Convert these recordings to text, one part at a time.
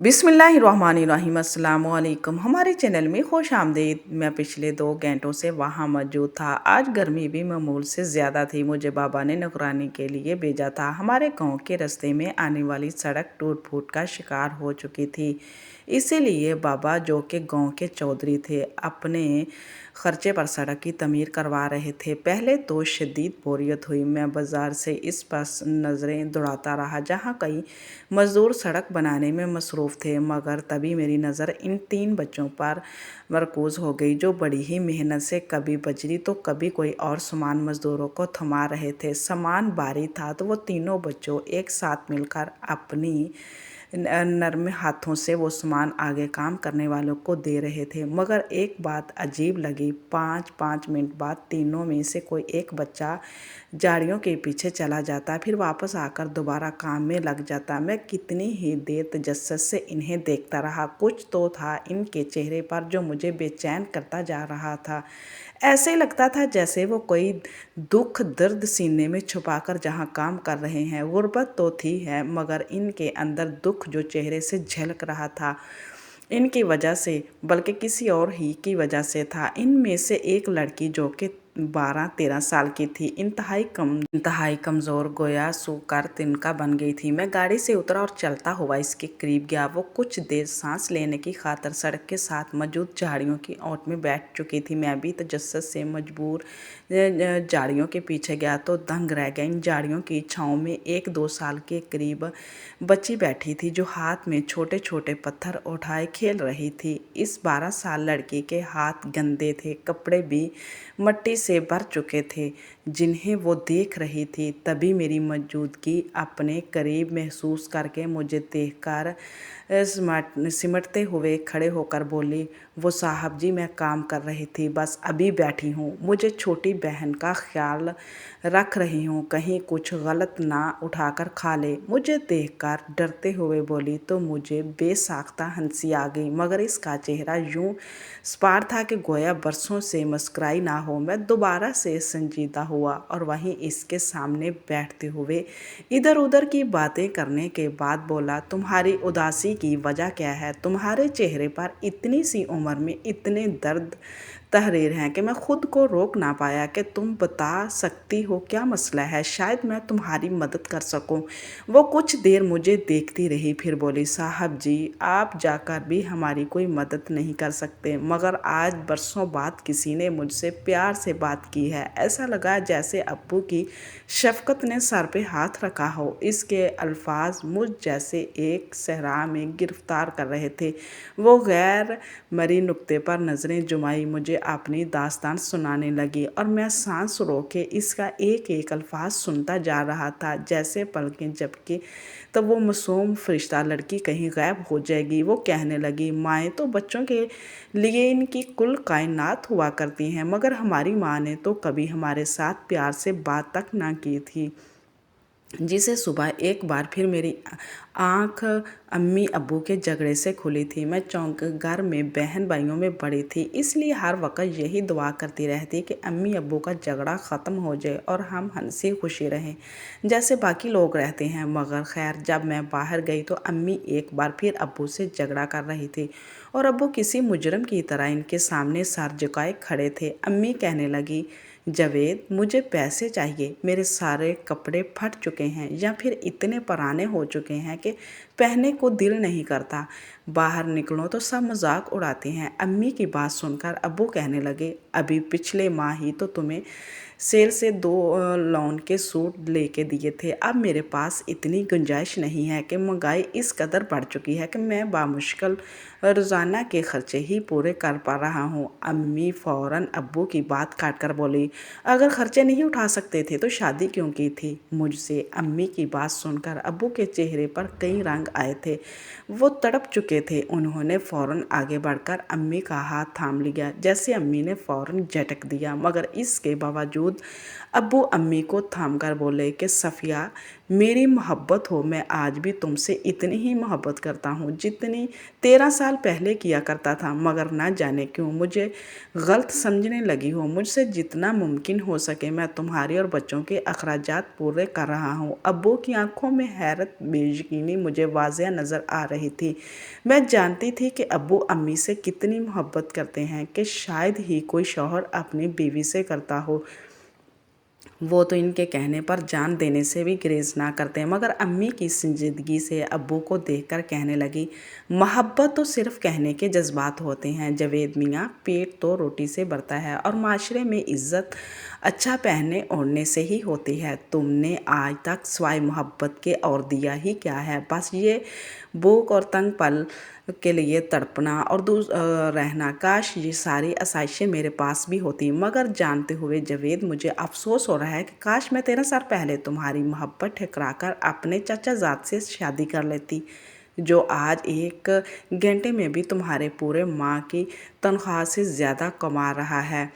बिस्मिल्लाहिर्रहमानिर्रहीम अस्सलाम वालेकुम। हमारे चैनल में खुश आमदीद। मैं पिछले 2 घंटों से वहाँ मौजूद था। आज गर्मी भी मामूल से ज़्यादा थी। मुझे बाबा ने नौकरानी के लिए भेजा था। हमारे गांव के रास्ते में आने वाली सड़क टूट फूट का शिकार हो चुकी थी। इसीलिए बाबा, जो कि गांव के चौधरी थे, अपने खर्चे पर सड़क की तमीर करवा रहे थे। पहले तो शदीद बोरियत हुई। मैं बाज़ार से इस पास नज़रें दौड़ाता रहा जहाँ कई मज़दूर सड़क बनाने में मसरूफ़ थे, मगर तभी मेरी नज़र इन 3 बच्चों पर मरकूज़ हो गई, जो बड़ी ही मेहनत से कभी बजरी तो कभी कोई और सामान मज़दूरों को थमा रहे थे। सामान भारी था तो वो तीनों बच्चों एक साथ मिलकर अपनी नर्म हाथों से वो सामान आगे काम करने वालों को दे रहे थे। मगर एक बात अजीब लगी, 5-5 मिनट बाद तीनों में से कोई एक बच्चा झाड़ियों के पीछे चला जाता, फिर वापस आकर दोबारा काम में लग जाता। मैं कितनी ही देर तजस्सुस से इन्हें देखता रहा। कुछ तो था इनके चेहरे पर जो मुझे बेचैन करता जा रहा था। ऐसे लगता था जैसे वो कोई दुख दर्द सीने में छुपाकर जहाँ काम कर रहे हैं। गुर्बत तो थी है, मगर इनके अंदर दुख जो चेहरे से झलक रहा था, इनकी वजह से बल्कि किसी और ही की वजह से था। इनमें से एक लड़की, जो कि 12-13 साल की थी, इंतहाई कमज़ोर, गोया सूकर तिनका बन गई थी। मैं गाड़ी से उतरा और चलता हुआ इसके करीब गया। वो कुछ देर सांस लेने की खातिर सड़क के साथ मौजूद झाड़ियों की ओट में बैठ चुकी थी। मैं भी तजस्सुस से मजबूर झाड़ियों के पीछे गया तो दंग रह गया। इन झाड़ियों की छाँव में 1-2 साल के करीब बच्ची बैठी थी, जो हाथ में छोटे छोटे पत्थर उठाए खेल रही थी। इस 12 साल लड़की के हाथ गंदे थे, कपड़े भी मट्टी से भर चुके थे जिन्हें वो देख रही थी। तभी मेरी मौजूदगी अपने करीब महसूस करके मुझे देखकर सिमटते हुए खड़े होकर बोली, वो साहब जी, मैं काम कर रही थी, बस अभी बैठी हूँ। मुझे छोटी बहन का ख्याल रख रही हूँ, कहीं कुछ गलत ना उठाकर खा ले। मुझे देखकर डरते हुए बोली तो मुझे बेसाख्ता हंसी आ गई, मगर इसका चेहरा यूं स्पार था कि गोया बरसों से मुस्कुराई ना हो। मैं दोबारा से संजीदा हुआ और वहीं इसके सामने बैठते हुए इधर उधर की बातें करने के बाद बोला, तुम्हारी उदासी की वजह क्या है? तुम्हारे चेहरे पर इतनी सी उम्र में इतने दर्द तहरीर हैं कि मैं खुद को रोक ना पाया कि तुम बता सकती हो क्या मसला है, शायद मैं तुम्हारी मदद कर सकूं। वो कुछ देर मुझे देखती रही, फिर बोली, साहब जी, आप जाकर भी हमारी कोई मदद नहीं कर सकते, मगर आज बरसों बाद किसी ने मुझसे प्यार से बात की है। ऐसा लगा जैसे अब्बू की शफकत ने सर पे हाथ रखा हो। इसके अल्फाज मुझ जैसे एक सहरा में गिरफ्तार कर रहे थे। वो गैर मरी नुक्ते पर नज़रें जुमाई, मुझे अपनी दास्तान सुनाने लगी और मैं सांस रोके इसका एक एक अल्फाज सुनता जा रहा था। जैसे पलकें झपकी तब वो मासूम फरिश्ता लड़की कहीं गायब हो जाएगी। वो कहने लगी, माएँ तो बच्चों के लिए इनकी कुल कायनात हुआ करती हैं, मगर हमारी माँ ने तो कभी हमारे साथ प्यार से बात तक ना की थी। जिसे सुबह एक बार फिर मेरी आँख अम्मी अब्बू के झगड़े से खुली थी। मैं चौंक घर में बहन भाइयों में बड़ी थी, इसलिए हर वक्त यही दुआ करती रहती कि अम्मी अब्बू का झगड़ा ख़त्म हो जाए और हम हंसी खुशी रहें जैसे बाकी लोग रहते हैं। मगर खैर, जब मैं बाहर गई तो अम्मी एक बार फिर अब्बू से झगड़ा कर रही थी और अब्बू किसी मुजरम की तरह इनके सामने सर झुकाए खड़े थे। अम्मी कहने लगी, जावेद, मुझे पैसे चाहिए, मेरे सारे कपड़े फट चुके हैं या फिर इतने पुराने हो चुके हैं कि पहनने को दिल नहीं करता। बाहर निकलो तो सब मजाक उड़ाते हैं। अम्मी की बात सुनकर अब्बू कहने लगे, अभी पिछले माह ही तो तुम्हें सेल से 2 लॉन के सूट लेके दिए थे। अब मेरे पास इतनी गुंजाइश नहीं है कि महंगाई इस कदर बढ़ चुकी है कि मैं बामुश्किल रोज़ाना के खर्चे ही पूरे कर पा रहा हूँ। अम्मी फ़ौरन अब्बू की बात काट कर बोली, अगर खर्चे नहीं उठा सकते थे तो शादी क्यों की थी मुझसे? अम्मी की बात सुनकर अब्बू के चेहरे पर कई रंग आए थे। वो तड़प चुके थे। उन्होंने फ़ौरन आगे बढ़कर अम्मी का हाथ थाम लिया, जैसे अम्मी ने फ़ौरन झटक दिया, मगर इसके बावजूद अब्बू अम्मी को थाम कर बोले कि सफ़िया, मेरी मोहब्बत हो, मैं आज भी तुमसे इतनी ही मोहब्बत करता हूँ जितनी 13 साल पहले किया करता था, मगर ना जाने क्यों मुझे गलत समझने लगी हो। मुझसे जितना मुमकिन हो सके मैं तुम्हारी और बच्चों के अखराजात पूरे कर रहा हूँ। अब्बू की आंखों में हैरत बेयकीनी मुझे वाज़िह नज़र आ रही थी। मैं जानती थी कि अब्बू अम्मी से कितनी मोहब्बत करते हैं, कि शायद ही कोई शौहर अपनी बीवी से करता हो। वो तो इनके कहने पर जान देने से भी ग्रेज ना करते हैं। मगर अम्मी की संजीदगी से अब्बू को देखकर कहने लगी, मोहब्बत तो सिर्फ कहने के जज्बात होते हैं जावेद मियाँ, पेट तो रोटी से भरता है और माशरे में इज्जत अच्छा पहनने ओढ़ने से ही होती है। तुमने आज तक स्वाय मोहब्बत के और दिया ही क्या है? बस ये भूख और तंग पल के लिए तड़पना और दूर रहना। काश ये सारी आसाइशें मेरे पास भी होती। मगर जानते हुए जावेद, मुझे अफसोस हो रहा है कि काश मैं 13 साल पहले तुम्हारी मोहब्बत ठुकरा कर अपने चाचा जात से शादी कर लेती, जो आज एक घंटे में भी तुम्हारे पूरे माह की तनख्वाह से ज़्यादा कमा रहा है।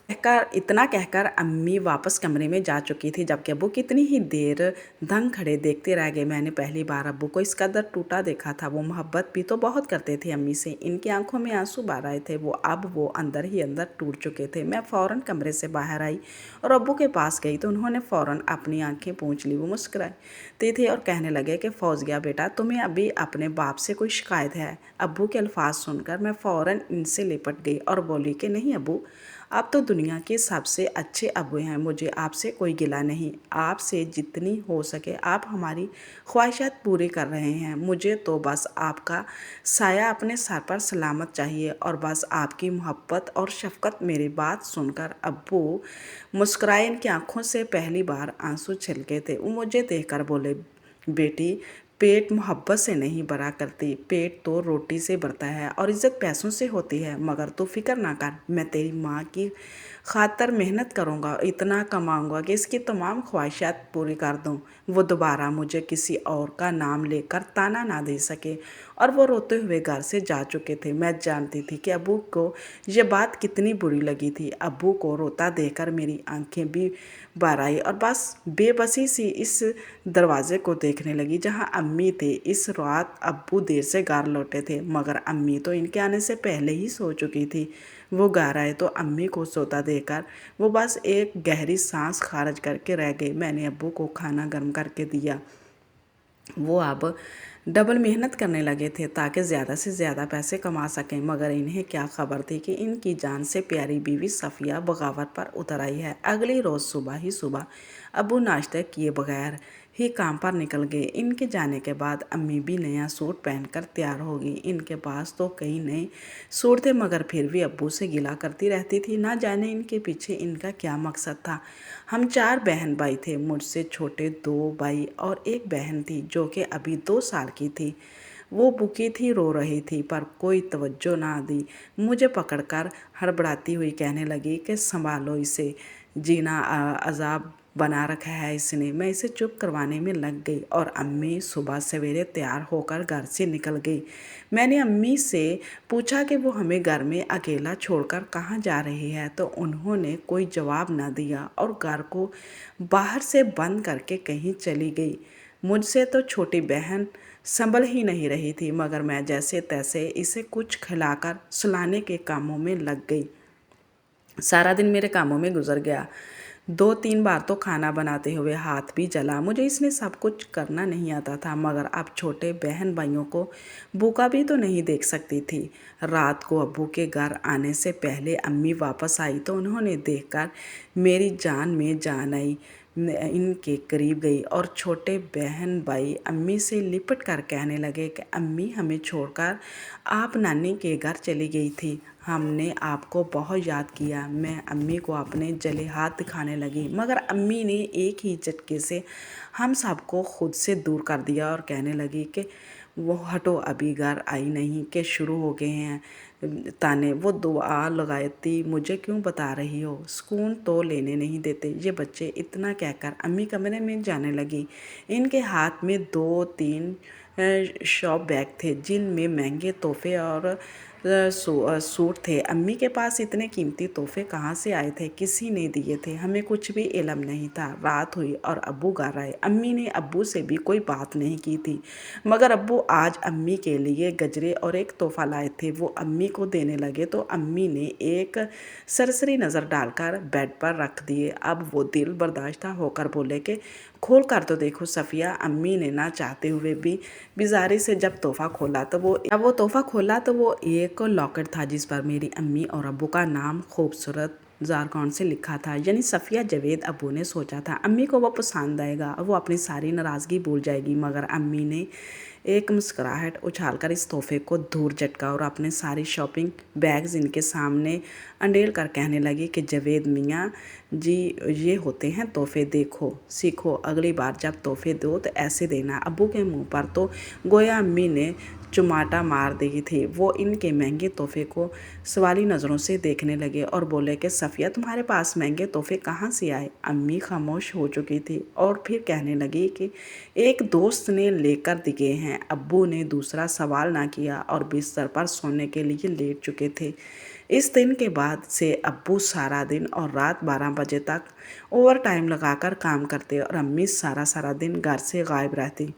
इतना कहकर अम्मी वापस कमरे में जा चुकी थी, जबकि अब्बू कितनी ही देर दंग खड़े देखते रह गए। मैंने पहली बार अब्बू को इस कदर टूटा देखा था। वो मोहब्बत भी तो बहुत करते थे अम्मी से। इनकी आंखों में आंसू भर आए थे। वो अंदर ही अंदर टूट चुके थे। मैं फ़ौरन कमरे से बाहर आई और अब्बू के पास गई तो उन्होंने फ़ौरन अपनी आंखें पोंछ ली। वो मुस्कुराते थे और कहने लगे कि फौजिया बेटा, तुम्हें अभी अपने बाप से कोई शिकायत है? अब्बू के अल्फाज सुनकर मैं फ़ौरन इनसे लिपट गई और बोली कि नहीं अब्बू, आप तो दुनिया के सबसे अच्छे अब्बू हैं। मुझे आपसे कोई गिला नहीं। आपसे जितनी हो सके आप हमारी ख्वाहिशात पूरी कर रहे हैं। मुझे तो बस आपका साया अपने सर पर सलामत चाहिए और बस आपकी मोहब्बत और शफकत। मेरी बात सुनकर अब्बू मुस्कुराए। इनकी आंखों से पहली बार आंसू छलके थे। वो मुझे देखकर बोले, बेटी, पेट मोहब्बत से नहीं भरा करती, पेट तो रोटी से भरता है और इज़्ज़त पैसों से होती है। मगर तू फिक्र ना कर, मैं तेरी माँ की खातर मेहनत करूँगा और इतना कमाऊँगा कि इसकी तमाम ख्वाहिशात पूरी कर दूँ। वो दोबारा मुझे किसी और का नाम लेकर ताना ना दे सके। और वो रोते हुए घर से जा चुके थे। मैं जानती थी कि अब्बू को ये बात कितनी बुरी लगी थी। अब्बू को रोता देखकर मेरी आंखें भी भर आई और बस बेबसी सी इस दरवाजे को देखने लगी जहाँ अम्मी थे। इस रात अब्बू देर से घर लौटे थे, मगर अम्मी तो इनके आने से पहले ही सो चुकी थी। वो घर आए तो अम्मी को सोता देखकर वो बस एक गहरी सांस खारिज करके रह गई। मैंने अब्बू को खाना गर्म करके दिया। वो अब डबल मेहनत करने लगे थे ताकि ज़्यादा से ज़्यादा पैसे कमा सकें। मगर इन्हें क्या खबर थी कि इनकी जान से प्यारी बीवी सफ़िया बगावत पर उतर आई है। अगली रोज़ सुबह ही सुबह अब्बू नाश्ते किए बगैर ही काम पर निकल गए। इनके जाने के बाद अम्मी भी नया सूट पहनकर तैयार हो गई। इनके पास तो कई नए सूट थे, मगर फिर भी अब्बू से गिला करती रहती थी। ना जाने इनके पीछे इनका क्या मकसद था। हम 4 बहन भाई थे। मुझसे छोटे 2 भाई और एक बहन थी जो कि अभी 2 साल की थी। वो भूखी थी, रो रही थी, पर कोई तवज्जो ना दी। मुझे पकड़कर हड़बड़ाती हुई कहने लगी कि संभालो इसे, जीना अजाब बना रखा है इसने। मैं इसे चुप करवाने में लग गई और अम्मी सुबह सवेरे तैयार होकर घर से निकल गई। मैंने अम्मी से पूछा कि वो हमें घर में अकेला छोड़कर कहाँ जा रही है, तो उन्होंने कोई जवाब न दिया और घर को बाहर से बंद करके कहीं चली गई। मुझसे तो छोटी बहन संभल ही नहीं रही थी, मगर मैं जैसे तैसे इसे कुछ खिलाकर सुलाने के कामों में लग गई। सारा दिन मेरे कामों में गुजर गया। 2-3 बार तो खाना बनाते हुए हाथ भी जला। मुझे इसमें सब कुछ करना नहीं आता था, मगर अब छोटे बहन भाइयों को भूखा भी तो नहीं देख सकती थी। रात को अब्बू के घर आने से पहले अम्मी वापस आई तो उन्होंने देखकर मेरी जान में जान आई। इनके करीब गई और छोटे बहन भाई अम्मी से लिपट कर कहने लगे कि अम्मी, हमें छोड़कर आप नानी के घर चली गई थी। हमने आपको बहुत याद किया। मैं अम्मी को अपने जले हाथ दिखाने लगी, मगर अम्मी ने एक ही झटके से हम सबको खुद से दूर कर दिया और कहने लगी कि वो हटो, अभी घर आई नहीं कि शुरू हो गए हैं ताने। वो दुआ लगाती, मुझे क्यों बता रही हो, सुकून तो लेने नहीं देते ये बच्चे। इतना कहकर अम्मी कमरे में जाने लगी। इनके हाथ में 2-3 शॉप बैग थे जिनमें महंगे तोहफे और सूट थे। अम्मी के पास इतने कीमती तोहफे कहाँ से आए थे? किसी ने दिए थे, हमें कुछ भी इल्म नहीं था। रात हुई और अब्बू घर आए। अम्मी ने अब्बू से भी कोई बात नहीं की थी, मगर अब्बू आज अम्मी के लिए गजरे और एक तोहफा लाए थे। वो अम्मी को देने लगे तो अम्मी ने एक सरसरी नज़र डालकर बेड पर रख दिए। अब वो दिल बर्दाश्त होकर बोले कि खोल कर तो देखो सफ़िया। अम्मी ने ना चाहते हुए भी बेजारी से जब तोहफा खोला तो वो एक लॉकेट था जिस पर मेरी अम्मी और अब्बू का नाम खूबसूरत जारकौन से लिखा था, यानी सफ़िया जावेद। अब्बू ने सोचा था अम्मी को वो पसंद आएगा, वो अपनी सारी नाराज़गी भूल जाएगी, मगर अम्मी ने एक मुस्कुराहट उछालकर इस तोहफे को दूर झटका और अपने सारी शॉपिंग बैग्स इनके सामने अंडेल कर कहने लगी कि जावेद मियाँ जी, ये होते हैं तोहफे, देखो सीखो, अगली बार जब तोहफे दो तो ऐसे देना। अब्बू के मुंह पर तो गोया अम्मी ने चुमाटा मार दी थी। वो इनके महंगे तोहफे को सवाली नज़रों से देखने लगे और बोले कि सफ़िया, तुम्हारे पास महंगे तोहफे कहाँ से आए? अम्मी खामोश हो चुकी थी और फिर कहने लगी कि एक दोस्त ने लेकर दिए हैं। अब्बू ने दूसरा सवाल ना किया और बिस्तर पर सोने के लिए लेट चुके थे। इस दिन के बाद से अब्बू सारा दिन और रात 12 बजे तक ओवर टाइम लगाकर काम करते और अम्मी सारा दिन घर से गायब रहती।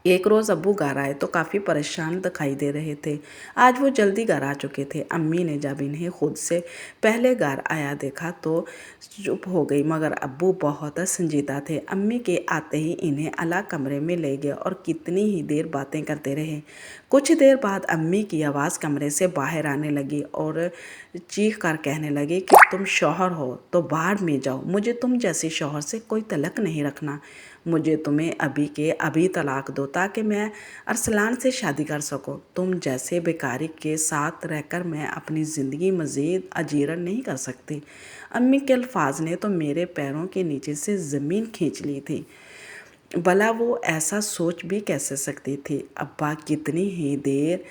एक रोज़ अब्बू घर आए तो काफ़ी परेशान दिखाई दे रहे थे। आज वो जल्दी घर आ चुके थे। अम्मी ने जब इन्हें खुद से पहले घर आया देखा तो चुप हो गई, मगर अब्बू बहुत संजीदा थे। अम्मी के आते ही इन्हें अलग कमरे में ले गए और कितनी ही देर बातें करते रहे। कुछ देर बाद अम्मी की आवाज़ कमरे से बाहर आने लगी और चीख कर कहने लगी कि तुम शौहर हो तो बाहर में जाओ, मुझे तुम जैसे शौहर से कोई तलक नहीं रखना। मुझे तुम्हें अभी के अभी तलाक दो ताकि मैं अरसलान से शादी कर सकूं। तुम जैसे बेकारी के साथ रहकर मैं अपनी ज़िंदगी मज़ीद अजीरन नहीं कर सकती। अम्मी के अल्फाज ने तो मेरे पैरों के नीचे से ज़मीन खींच ली थी। भला वो ऐसा सोच भी कैसे सकती थी? अब्बा कितनी ही देर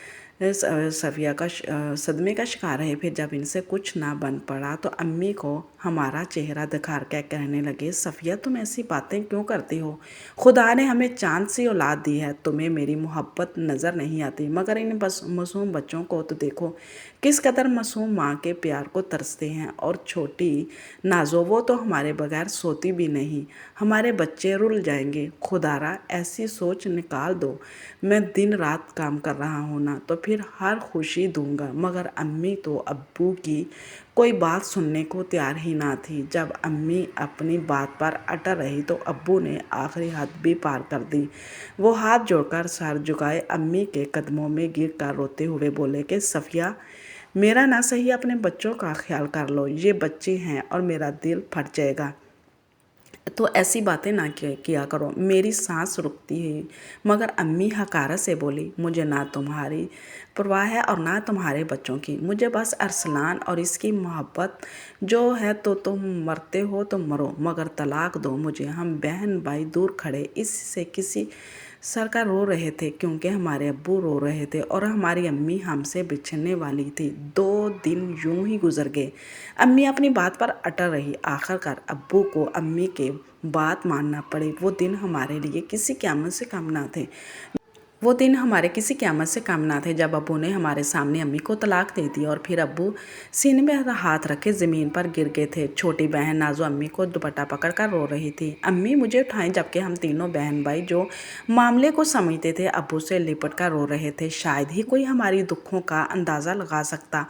सफ़िया का सदमे का शिकार रहे। फिर जब इनसे कुछ ना बन पड़ा तो अम्मी को हमारा चेहरा दिखा कर कहने लगे, सफ़िया तुम ऐसी बातें क्यों करती हो? खुदा ने हमें चांद सी औलाद दी है, तुम्हें मेरी मोहब्बत नज़र नहीं आती, मगर इन मासूम बच्चों को तो देखो, किस कदर मासूम माँ के प्यार को तरसते हैं। और छोटी नाजो, वो तो हमारे बगैर सोती भी नहीं, हमारे बच्चे रुल जाएंगे। खुदारा ऐसी सोच निकाल दो। मैं दिन रात काम कर रहा हूँ ना, तो फिर हर खुशी दूंगा। मगर अम्मी तो अब्बू की कोई बात सुनने को तैयार ही ना थी। जब अम्मी अपनी बात पर अटल रही तो अब्बू ने आखिरी हद भी पार कर दी। वो हाथ जोड़कर सर झुकाए अम्मी के कदमों में गिर कर रोते हुए बोले कि सफ़िया, मेरा ना सही अपने बच्चों का ख्याल कर लो, ये बच्चे हैं और मेरा दिल फट जाएगा तो ऐसी बातें ना किया करो। मेरी सांस रुकती है। मगर अम्मी हकारत से बोली, मुझे ना तुम्हारी परवाह है और ना तुम्हारे बच्चों की, मुझे बस अरसलान और इसकी मोहब्बत जो है। तो तुम मरते हो तो मरो, मगर तलाक दो मुझे। हम बहन भाई दूर खड़े इससे किसी सर का रो रहे थे क्योंकि हमारे अब्बू रो रहे थे और हमारी अम्मी हमसे बिछड़ने वाली थी। 2 दिन यूं ही गुजर गए। अम्मी अपनी बात पर अटल रही। आखिरकार अब्बू को अम्मी के बात मानना पड़ी। वो दिन हमारे लिए किसी क़यामत से कम ना थे। वो दिन हमारे किसी क़यामत से कम ना थे जब अब्बू ने हमारे सामने अम्मी को तलाक दे दी और फिर अब्बू सीने में हाथ रखे ज़मीन पर गिर गए थे। छोटी बहन नाजो अम्मी को दुपट्टा पकड़कर रो रही थी। अम्मी मुझे उठाएं, जबकि हम तीनों बहन भाई जो मामले को समझते थे अब्बू से लिपट कर रो रहे थे। शायद ही कोई हमारी दुखों का अंदाज़ा लगा सकता।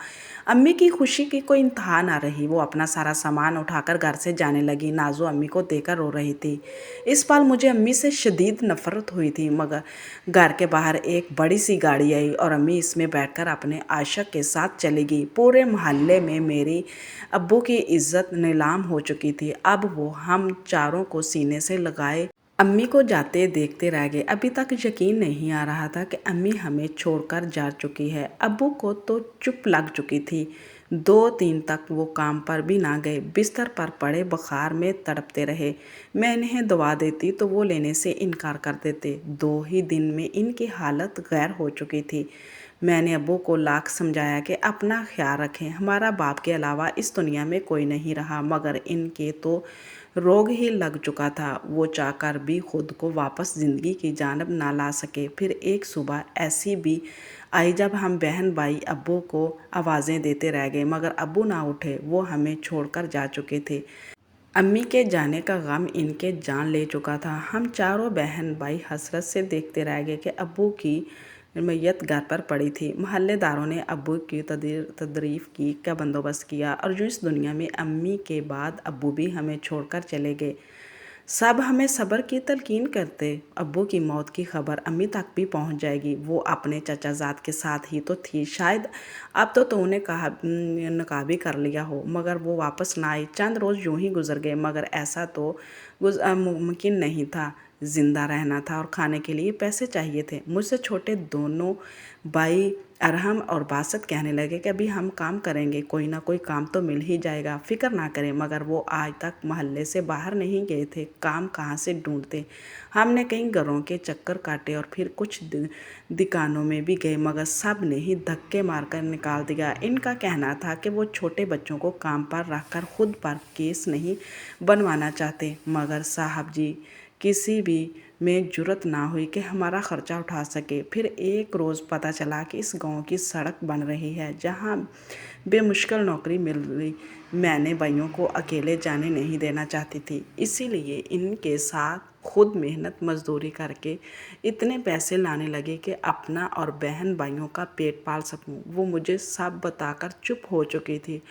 अम्मी की खुशी की कोई इंतहा ना रही। वो अपना सारा सामान उठाकर घर से जाने लगी। नाजो अम्मी को देखकर रो रही थी। इस पल मुझे अम्मी से शदीद नफरत हुई थी। मगर घर के बाहर एक बड़ी सी गाड़ी आई और अम्मी इसमें बैठकर अपने आशिक के साथ चली गई। पूरे मोहल्ले में मेरी अब्बू की इज्जत नीलाम हो चुकी थी। अब वो हम चारों को सीने से लगाए अम्मी को जाते देखते रह गए। अभी तक यकीन नहीं आ रहा था कि अम्मी हमें छोड़कर जा चुकी है। अब्बू को तो चुप लग चुकी थी। 2 दिन तक वो काम पर भी ना गए, बिस्तर पर पड़े बुखार में तड़पते रहे। मैं इन्हें दवा देती तो वो लेने से इनकार कर देते। 2 ही दिन में इनकी हालत गैर हो चुकी थी। मैंने अब्बू को लाख समझाया कि अपना ख्याल रखें, हमारा बाप के अलावा इस दुनिया में कोई नहीं रहा, मगर इनके तो रोग ही लग चुका था। वो चाहकर भी खुद को वापस ज़िंदगी की जानिब ना ला सके। फिर एक सुबह ऐसी भी आई जब हम बहन भाई अब्बू को आवाज़ें देते रह गए, मगर अब्बू ना उठे। वो हमें छोड़कर जा चुके थे। अम्मी के जाने का गम इनके जान ले चुका था। हम चारों बहन भाई हसरत से देखते रह गए कि अब्बू की मैयत घर पर पड़ी थी। मोहल्लेदारों ने अब्बू की तदरीफ की का बंदोबस्त किया और यूँ इस दुनिया में अम्मी के बाद अब्बू भी हमें छोड़कर चले गए। सब हमें सब्र की तलकीन करते। अब्बू की मौत की खबर अम्मी तक भी पहुंच जाएगी। वो अपने चचाजाद के साथ ही तो थी। शायद अब तो तूने कहा निकाह भी कर लिया हो, मगर वो वापस ना आई। चंद रोज़ यूं ही गुजर गए, मगर ऐसा तो मुमकिन नहीं था। ज़िंदा रहना था और खाने के लिए पैसे चाहिए थे। मुझसे छोटे दोनों भाई अरहम और बासत कहने लगे कि अभी हम काम करेंगे, कोई ना कोई काम तो मिल ही जाएगा, फ़िक्र ना करें। मगर वो आज तक मोहल्ले से बाहर नहीं गए थे। काम कहाँ से ढूंढते। हमने कई घरों के चक्कर काटे और फिर कुछ दुकानों में भी गए, मगर सब ने ही धक्के मारकर निकाल दिया। इनका कहना था कि वो छोटे बच्चों को काम पर रखकर खुद पर केस नहीं बनवाना चाहते। मगर साहब जी किसी भी में जुर्रत ना हुई कि हमारा खर्चा उठा सके। फिर एक रोज़ पता चला कि इस गांव की सड़क बन रही है, जहां बेमुश्किल नौकरी मिल रही। मैंने भाइयों को अकेले जाने नहीं देना चाहती थी, इसीलिए इनके साथ खुद मेहनत मजदूरी करके इतने पैसे लाने लगे कि अपना और बहन भाइयों का पेट पाल सकूं। वो मुझे सब बताकर चुप हो चुकी थी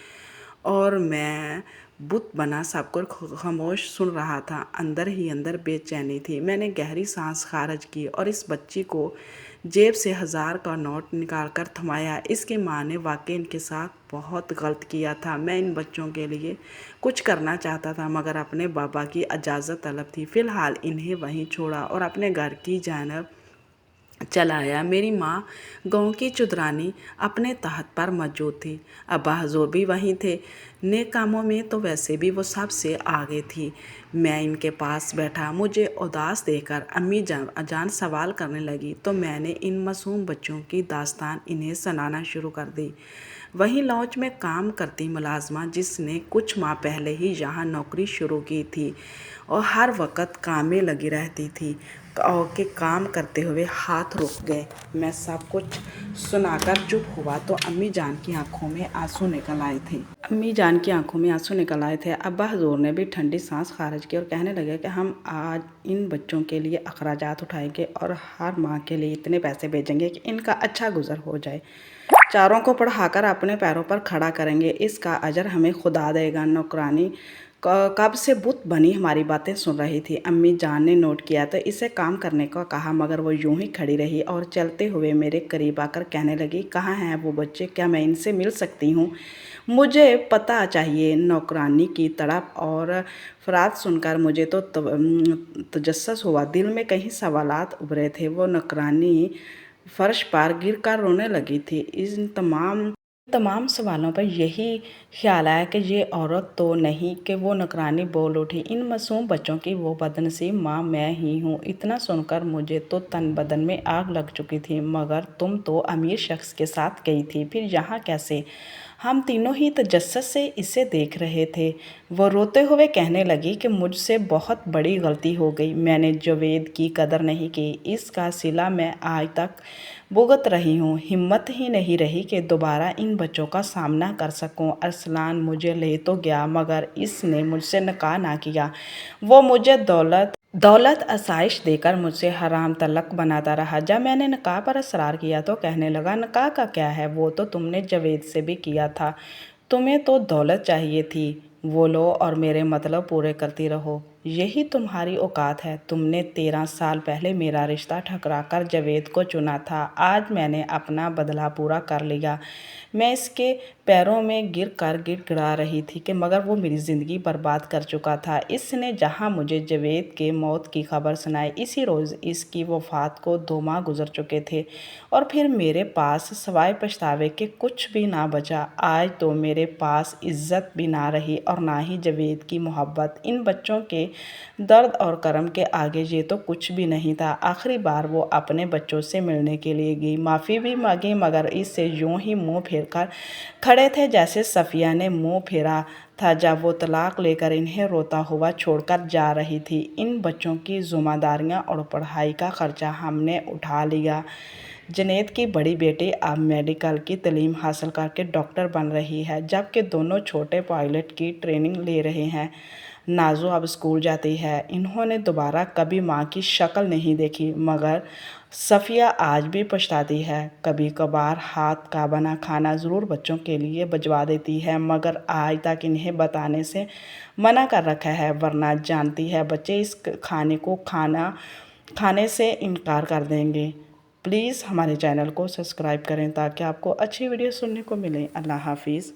और मैं बुत बना सब कुछ खामोश सुन रहा था। अंदर ही अंदर बेचैनी थी। मैंने गहरी सांस खारिज की और इस बच्ची को जेब से 1000 का नोट निकालकर थमाया। इसकी माँ ने वाकई इनके साथ बहुत गलत किया था। मैं इन बच्चों के लिए कुछ करना चाहता था, मगर अपने बाबा की इजाज़त तलब थी। फ़िलहाल इन्हें वहीं छोड़ा और अपने घर की जानब चला आया। मेरी माँ गांव की चुदरानी अपने तहत पर मौजूद थी। अब्बा हजूर भी वहीं थे। नेक कामों में तो वैसे भी वो सबसे आगे थी। मैं इनके पास बैठा। मुझे उदास देखकर अम्मी जान सवाल करने लगी तो मैंने इन मासूम बच्चों की दास्तान इन्हें सुनाना शुरू कर दी। वहीं लॉज में काम करती मुलाजमा जिसने कुछ माह पहले ही यहाँ नौकरी शुरू की थी और हर वक्त काम में लगी रहती थी और के काम करते हुए हाथ रुक गए। मैं सब कुछ सुनाकर चुप हुआ तो अम्मी जान की आंखों में आंसू निकल आए थे। अब्बा हजूर ने भी ठंडी सांस खारिज की और कहने लगे कि हम आज इन बच्चों के लिए अखराजात उठाएंगे और हर माह के लिए इतने पैसे भेजेंगे कि इनका अच्छा गुजर हो जाए। चारों को पढ़ाकर अपने पैरों पर खड़ा करेंगे। इसका अजर हमें खुदा देगा। नौकरानी कब से बुत बनी हमारी बातें सुन रही थी। अम्मी जान ने नोट किया तो इसे काम करने को कहा, मगर वो यूं ही खड़ी रही और चलते हुए मेरे करीब आकर कहने लगी, कहाँ हैं वो बच्चे? क्या मैं इनसे मिल सकती हूँ? मुझे पता चाहिए। नौकरानी की तड़प और फरात सुनकर मुझे तो तजस्सुस हुआ। दिल में कई सवालात उभरे थे। वो नौकरानी फर्श पर गिरकर रोने लगी थी। इन तमाम सवालों पर यही ख्याल आया कि ये औरत तो नहीं कि वो नौकरानी बोल उठी, इन मासूम बच्चों की वो बदनसीब माँ मैं ही हूँ। इतना सुनकर मुझे तो तन बदन में आग लग चुकी थी। मगर तुम तो अमीर शख्स के साथ गई थी, फिर यहाँ कैसे? हम तीनों ही तजस्सुस से इसे देख रहे थे। वो रोते हुए कहने लगी कि मुझसे बहुत बड़ी गलती हो गई। मैंने जावेद की कदर नहीं की। इसका सिला मैं आज तक भुगत रही हूँ। हिम्मत ही नहीं रही कि दोबारा इन बच्चों का सामना कर सकूं। अरसलान मुझे ले तो गया, मगर इसने मुझसे निकाह ना किया। वो मुझे दौलत आसाइश देकर मुझसे हराम तलक बनाता रहा। जब मैंने निकाह पर असरार किया तो कहने लगा, निकाह का क्या है? वो तो तुमने जावेद से भी किया था। तुम्हें तो दौलत चाहिए थी। वो लो और मेरे मतलब पूरे करती रहो, यही तुम्हारी औकात है। तुमने 13 साल पहले मेरा रिश्ता ठुकराकर जावेद को चुना था। आज मैंने अपना बदला पूरा कर लिया। मैं इसके पैरों में गिरकर गिड़गिड़ा रही थी कि मगर वो मेरी ज़िंदगी बर्बाद कर चुका था। इसने जहां मुझे जावेद के मौत की खबर सुनाई, इसी रोज़ इसकी वफ़ात को 2 माह गुजर चुके थे और फिर मेरे पास सवाए पछतावे के कुछ भी ना बचा। आज तो मेरे पास इज़्ज़त भी ना रही और ना ही जावेद की मोहब्बत। इन बच्चों के दर्द और करम के आगे ये तो कुछ भी नहीं था। आखिरी बार वो अपने बच्चों से मिलने के लिए गई, माफ़ी भी मांगी, मगर इससे यूं ही मुंह फेर कर खड़े थे जैसे सफ़िया ने मुंह फेरा था जब वो तलाक लेकर इन्हें रोता हुआ छोड़कर जा रही थी। इन बच्चों की ज़िम्मेदारियां और पढ़ाई का खर्चा हमने उठा लिया। जुनैद की बड़ी बेटी अब मेडिकल की तालीम हासिल करके डॉक्टर बन रही है, जबकि दोनों छोटे पायलट की ट्रेनिंग ले रहे हैं। नाज़ो अब स्कूल जाती है। इन्होंने दोबारा कभी माँ की शक्ल नहीं देखी, मगर सफ़िया आज भी पछताती है। कभी कभार हाथ का बना खाना ज़रूर बच्चों के लिए भिजवा देती है, मगर आज तक इन्हें बताने से मना कर रखा है, वरना जानती है बच्चे इस खाने को खाने से इनकार कर देंगे। प्लीज़ हमारे चैनल को सब्सक्राइब करें ताकि आपको अच्छी वीडियो सुनने को मिले। अल्लाह हाफिज़।